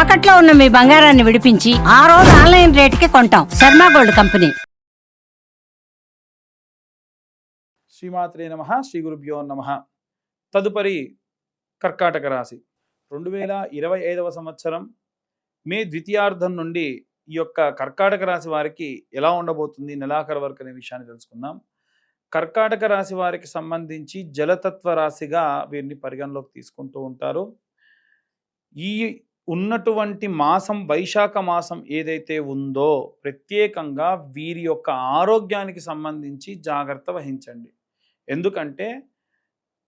తాకట్లో ఉన్న మీ బంగారాన్ని విడిపించి ఆ రోజు ఆన్లైన్ రేటుకి కొంటాం. Sharma gold company. శ్రీమాత్రే నమః. శ్రీ గురుభ్యో నమః. తదుపరి కర్కాటక రాశి 2025వ సంవత్సరం మే ద్వితీయార్థం నుండి ఈ యొక్క కర్కాటక రాశి వారికి ఎలా ఉండబోతుంది, నెలాఖరు వరకు అనే విషయాన్ని తెలుసుకుందాం. కర్కాటక రాశి వారికి సంబంధించి జలతత్వ రాశిగా వీరిని పరిగణలోకి తీసుకుంటూ ఉంటారు. ఈ ఉన్నటువంటి మాసం వైశాఖ మాసం ఏదైతే ఉందో ప్రత్యేకంగా వీరి యొక్క ఆరోగ్యానికి సంబంధించి జాగ్రత్త వహించండి. ఎందుకంటే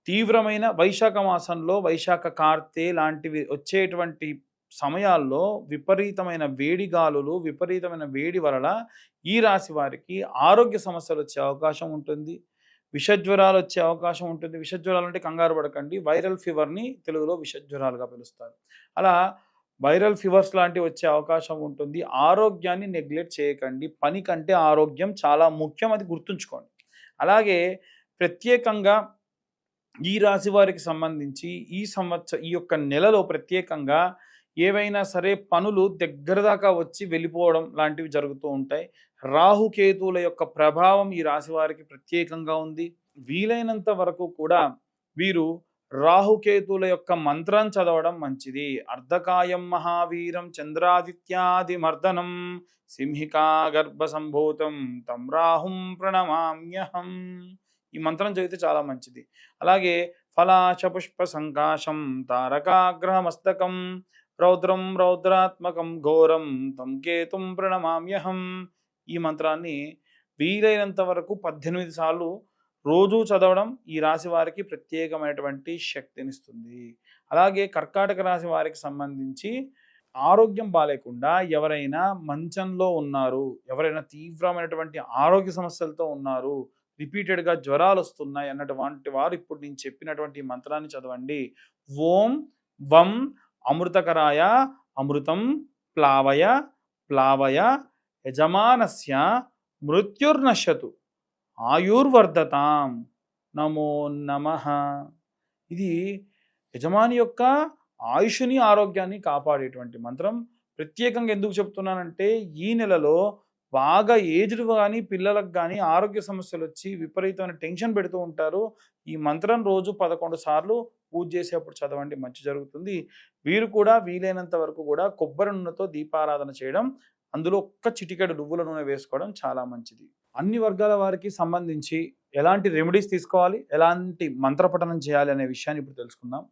తీవ్రమైన వైశాఖ మాసంలో వైశాఖ కార్తె లాంటివి వచ్చేటువంటి సమయాల్లో విపరీతమైన వేడి గాలులు, విపరీతమైన వేడి వలన ఈ రాశి వారికి ఆరోగ్య సమస్యలు వచ్చే అవకాశం ఉంటుంది. విషజ్వరాలు వచ్చే అవకాశం ఉంటుంది. విషజ్వరాలు అంటే కంగారు పడకండి, వైరల్ ఫీవర్ని తెలుగులో విషజ్వరాలుగా పిలుస్తారు. అలా వైరల్ ఫీవర్స్ లాంటివి వచ్చే అవకాశం ఉంటుంది. ఆరోగ్యాన్ని నెగ్లెక్ట్ చేయకండి. పని కంటే ఆరోగ్యం చాలా ముఖ్యం, అది గుర్తుంచుకోండి. అలాగే ప్రత్యేకంగా ఈ రాశి వారికి సంబంధించి ఈ యొక్క నెలలో ప్రత్యేకంగా ఏవైనా సరే పనులు దగ్గర దాకా వచ్చి వెళ్ళిపోవడం లాంటివి జరుగుతూ ఉంటాయి. రాహుకేతువుల యొక్క ప్రభావం ఈ రాశి వారికి ప్రత్యేకంగా ఉంది. వీలైనంత వరకు కూడా వీరు రాహుకేతువుల యొక్క మంత్రం చదవడం మంచిది. అర్ధకాయం మహావీరం చంద్రాదిత్యాది మర్దనం సింహికా గర్భ సంభూతం తం రాహుం ప్రణమామ్యహం. ఈ మంత్రం చదివితే చాలా మంచిది. అలాగే ఫలాశ పుష్ప సంకాశం తారకాగ్రహమస్తకం రౌద్రం రౌద్రాత్మకం ఘోరం తం కేతుం ప్రణమామ్యహం. ఈ మంత్రాన్ని వీలైనంత వరకు 18 సార్లు రోజు చదవడం ఈ రాశి వారికి ప్రత్యేకమైనటువంటి శక్తినిస్తుంది. అలాగే కర్కాటక రాశి వారికి సంబంధించి ఆరోగ్యం బాలేకుండా ఎవరైనా మంచంలో ఉన్నారు, ఎవరైనా తీవ్రమైనటువంటి ఆరోగ్య సమస్యలతో ఉన్నారు, రిపీటెడ్గా జ్వరాలు వస్తున్నాయి అన్నటువంటి వారు ఇప్పుడు నేను చెప్పినటువంటి మంత్రాన్ని చదవండి. ఓం వం అమృతకరాయ అమృతం ప్లావయ ప్లావయ యజమానస్య మృత్యుర్నశ్యతు ఆయుర్వర్ధతాం నమో నమః. ఇది యజమాని యొక్క ఆయుష్ని ఆరోగ్యాన్ని కాపాడేటువంటి మంత్రం. ప్రత్యేకంగా ఎందుకు చెప్తున్నానంటే ఈ నెలలో బాగా ఏజ్డ్ కానీ పిల్లలకు కానీ ఆరోగ్య సమస్యలు వచ్చి విపరీతమైన టెన్షన్ పెడుతూ ఉంటారు. ఈ మంత్రం రోజు 11 సార్లు పూజ చేసేప్పుడు చదవండి, మంచి జరుగుతుంది. వీరు కూడా వీలైనంత వరకు కూడా కొబ్బరి నూనెతో దీపారాధన చేయడం, అందులో ఒక్క చిటికెడు నువ్వుల నూనె వేసుకోవడం చాలా మంచిది. అన్ని వర్గాల వారికి సంబంధించి ఎలాంటి రెమెడీస్ తీసుకోవాలి, ఎలాంటి మంత్రపఠనం చేయాలి అనే విషయాన్ని ఇప్పుడు తెలుసుకుందాం.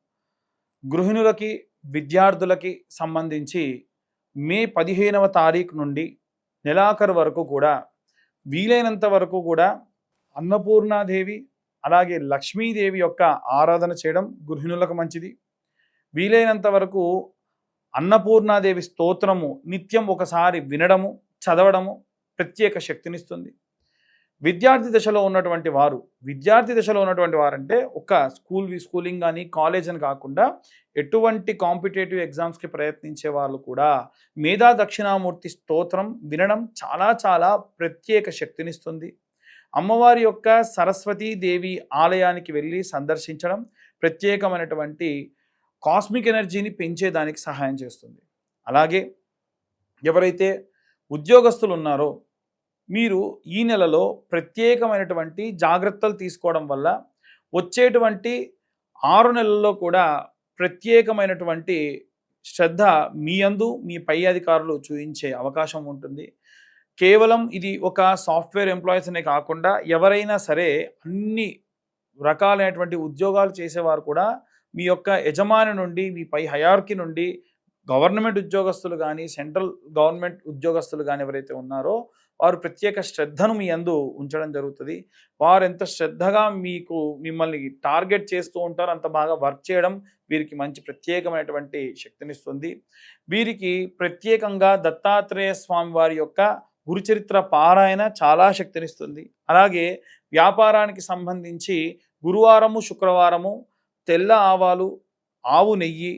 గృహిణులకి, విద్యార్థులకి సంబంధించి మే 15వ తారీఖు నుండి నెలాఖరు వరకు కూడా వీలైనంత వరకు కూడా అన్నపూర్ణాదేవి అలాగే లక్ష్మీదేవి యొక్క ఆరాధన చేయడం గృహిణులకు మంచిది. వీలైనంత వరకు అన్నపూర్ణాదేవి స్తోత్రము నిత్యం ఒకసారి వినడము, చదవడము ప్రత్యేక శక్తినిస్తుంది. విద్యార్థి దశలో ఉన్నటువంటి వారు అంటే ఒక స్కూలింగ్ కానీ కాలేజ్ అని కాకుండా ఎటువంటి కాంపిటేటివ్ ఎగ్జామ్స్కి ప్రయత్నించే వాళ్ళు కూడా మేధా దక్షిణామూర్తి స్తోత్రం వినడం చాలా చాలా ప్రత్యేక శక్తినిస్తుంది. అమ్మవారి యొక్క సరస్వతీదేవి ఆలయానికి వెళ్ళి సందర్శించడం ప్రత్యేకమైనటువంటి కాస్మిక్ ఎనర్జీని పెంచేదానికి సహాయం చేస్తుంది. అలాగే ఎవరైతే ఉద్యోగస్తులు ఉన్నారో మీరు ఈ నెలలో ప్రత్యేకమైనటువంటి జాగ్రత్తలు తీసుకోవడం వల్ల వచ్చేటువంటి 6 నెలల్లో కూడా ప్రత్యేకమైనటువంటి శ్రద్ధ మీ యందు మీ పై అధికారులు చూపించే అవకాశం ఉంటుంది. కేవలం ఇది ఒక సాఫ్ట్వేర్ ఎంప్లాయీస్ అనే కాకుండా ఎవరైనా సరే అన్ని రకాలైనటువంటి ఉద్యోగాలు చేసేవారు కూడా మీ యొక్క యజమాని నుండి, మీ పై హయార్కీ నుండి గవర్నమెంట్ ఉద్యోగస్తులు కానీ సెంట్రల్ గవర్నమెంట్ ఉద్యోగస్తులు కానీ ఎవరైతే ఉన్నారో వారు ప్రత్యేక శ్రద్ధను మీ యందు ఉంచడం జరుగుతుంది. వారు ఎంత శ్రద్ధగా మిమ్మల్ని టార్గెట్ చేస్తూ ఉంటారో అంత బాగా వర్క్ చేయడం వీరికి మంచి ప్రత్యేకమైనటువంటి శక్తినిస్తుంది. వీరికి ప్రత్యేకంగా దత్తాత్రేయ స్వామి వారి యొక్క గురుచరిత్ర పారాయణ చాలా శక్తినిస్తుంది. అలాగే వ్యాపారానికి సంబంధించి గురువారము, శుక్రవారము తెల్ల ఆవాలు, ఆవు నెయ్యి,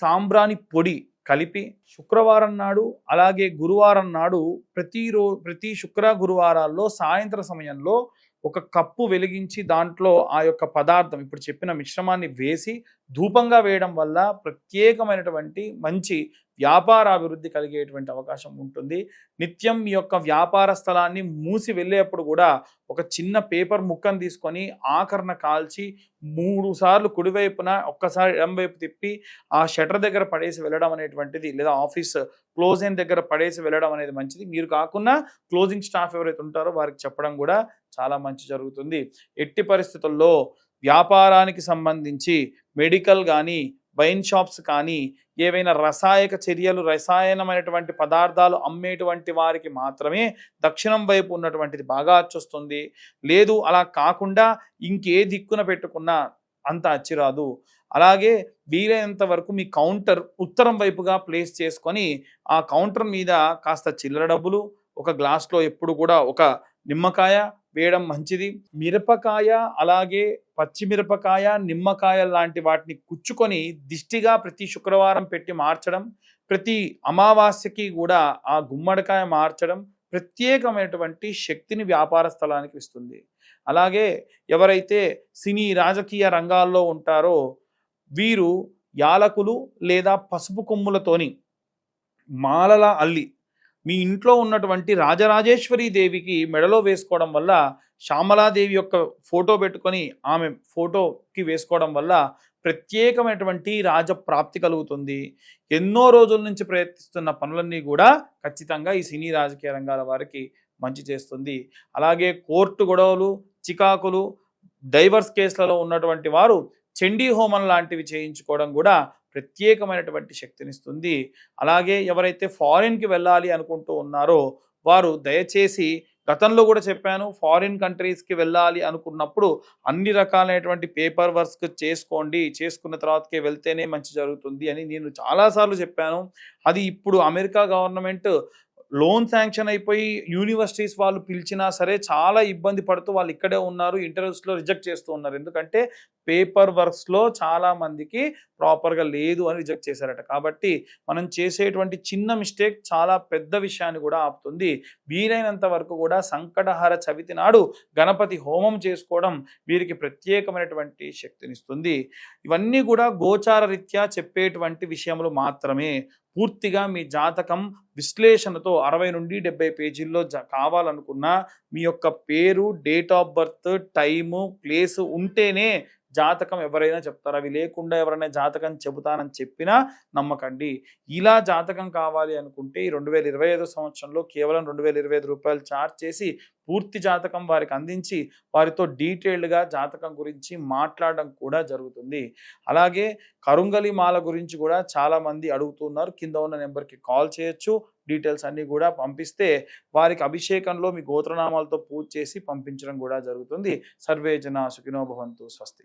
సాంబ్రాణి పొడి కలిపి శుక్రవారం నాడు అలాగే గురువారం నాడు ప్రతి శుక్ర గురువారాల్లో సాయంత్ర సమయంలో ఒక కప్పు వెలిగించి దాంట్లో ఆ యొక్క పదార్థం ఇప్పుడు చెప్పిన మిశ్రమాన్ని వేసి ధూపంగా వేయడం వల్ల ప్రత్యేకమైనటువంటి మంచి వ్యాపారాభివృద్ధి కలిగేటువంటి అవకాశం ఉంటుంది. నిత్యం మీ యొక్క వ్యాపార స్థలాన్ని మూసి వెళ్ళేప్పుడు కూడా ఒక చిన్న పేపర్ ముక్కను తీసుకొని ఆకరణ కాల్చి 3 సార్లు కుడివైపున ఒక్కసారి ఎడమవైపు తిప్పి ఆ షటర్ దగ్గర పడేసి వెళ్ళడం అనేటువంటిది, లేదా ఆఫీస్ క్లోజ్ అయిన దగ్గర పడేసి వెళ్ళడం అనేది మంచిది. మీరు కాకుండా క్లోజింగ్ స్టాఫ్ ఎవరైతే ఉంటారో వారికి చెప్పడం కూడా చాలా మంచి జరుగుతుంది. ఎట్టి పరిస్థితుల్లో వ్యాపారానికి సంబంధించి మెడికల్ కానీ, వైన్ షాప్స్ కానీ, ఏవైనా రసాయక చర్యలు, రసాయనమైనటువంటి పదార్థాలు అమ్మేటువంటి వారికి మాత్రమే దక్షిణం వైపు ఉన్నటువంటిది బాగా అచ్చొస్తుంది. లేదు అలా కాకుండా ఇంకే దిక్కున పెట్టుకున్నా అంత అచ్చి రాదు. అలాగే వీలైనంత వరకు మీ కౌంటర్ ఉత్తరం వైపుగా ప్లేస్ చేసుకొని ఆ కౌంటర్ మీద కాస్త చిల్లర డబ్బులు, ఒక గ్లాస్లో ఎప్పుడు కూడా ఒక నిమ్మకాయ వేయడం మంచిది. మిరపకాయ, అలాగే పచ్చిమిరపకాయ, నిమ్మకాయ లాంటి వాటిని కుచ్చుకొని దిష్టిగా ప్రతి శుక్రవారం పెట్టి మార్చడం, ప్రతి అమావాస్యకి కూడా ఆ గుమ్మడికాయ మార్చడం ప్రత్యేకమైనటువంటి శక్తిని వ్యాపార స్థలానికి ఇస్తుంది. అలాగే ఎవరైతే సినీ రాజకీయ రంగాల్లో ఉంటారో వీరు యాలకులు లేదా పసుపు కొమ్ములతోని మాలలా అల్లి మీ ఇంట్లో ఉన్నటువంటి రాజరాజేశ్వరి దేవికి మెడలో వేసుకోవడం వల్ల, శ్యామలాదేవి యొక్క ఫోటో పెట్టుకొని ఆమె ఫోటోకి వేసుకోవడం వల్ల ప్రత్యేకమైనటువంటి రాజప్రాప్తి కలుగుతుంది. ఎన్నో రోజుల నుంచి ప్రయత్నిస్తున్న పనులన్నీ కూడా ఖచ్చితంగా ఈ సినీ రాజకీయ రంగాల వారికి మంచి చేస్తుంది. అలాగే కోర్టు గొడవలు, చికాకులు, డైవర్స్ కేసులలో ఉన్నటువంటి వారు చండీ హోమం లాంటివి చేయించుకోవడం కూడా ప్రత్యేకమైనటువంటి శక్తినిస్తుంది. అలాగే ఎవరైతే ఫారిన్కి వెళ్ళాలి అనుకుంటూ ఉన్నారో వారు దయచేసి, గతంలో కూడా చెప్పాను, ఫారిన్ కంట్రీస్కి వెళ్ళాలి అనుకున్నప్పుడు అన్ని రకాలైనటువంటి పేపర్ వర్క్స్ చేసుకోండి, చేసుకున్న తర్వాతకే వెళ్తేనే మంచి జరుగుతుంది అని నేను చాలాసార్లు చెప్పాను. అది ఇప్పుడు అమెరికా గవర్నమెంట్ లోన్ శాంక్షన్ అయిపోయి యూనివర్సిటీస్ వాళ్ళు పిలిచినా సరే చాలా ఇబ్బంది పడుతూ వాళ్ళు ఇక్కడే ఉన్నారు, ఇంటర్వ్యూస్లో రిజెక్ట్ చేస్తూ ఉన్నారు. ఎందుకంటే పేపర్ వర్క్స్లో చాలా మందికి ప్రాపర్గా లేదు అని రిజెక్ట్ చేశారట. కాబట్టి మనం చేసేటువంటి చిన్న మిస్టేక్ చాలా పెద్ద విషయాన్ని కూడా ఆపుతుంది. వీలైనంత వరకు కూడా సంకటహార చవితి నాడు గణపతి హోమం చేసుకోవడం వీరికి ప్రత్యేకమైనటువంటి శక్తినిస్తుంది. ఇవన్నీ కూడా గోచార రీత్యా చెప్పేటువంటి విషయములు మాత్రమే. పూర్తిగా మీ జాతకం విశ్లేషణతో 60 నుండి 70 పేజీల్లో కావాలనుకున్నా మీ యొక్క పేరు, date of birth, time, place ఉంటేనే జాతకం ఎవరైనా చెప్తారు. అవి లేకుండా ఎవరైనా జాతకం చెబుతానని చెప్పినా నమ్మకండి. ఇలా జాతకం కావాలి అనుకుంటే ఈ 2025 సంవత్సరంలో కేవలం 2025 రూపాయలు ఛార్జ్ చేసి పూర్తి జాతకం వారికి అందించి వారితో డీటెయిల్డ్గా జాతకం గురించి మాట్లాడడం కూడా జరుగుతుంది. అలాగే కరుంగలి మాల గురించి కూడా చాలామంది అడుగుతున్నారు. కింద ఉన్న నెంబర్కి కాల్ చేయొచ్చు. డీటెయిల్స్ అన్నీ కూడా పంపిస్తే వారికి అభిషేకంలో మీ గోత్రనామాలతో పూజ చేసి పంపించడం కూడా జరుగుతుంది. సర్వే జన సుఖినో భవంతు. స్వస్తి.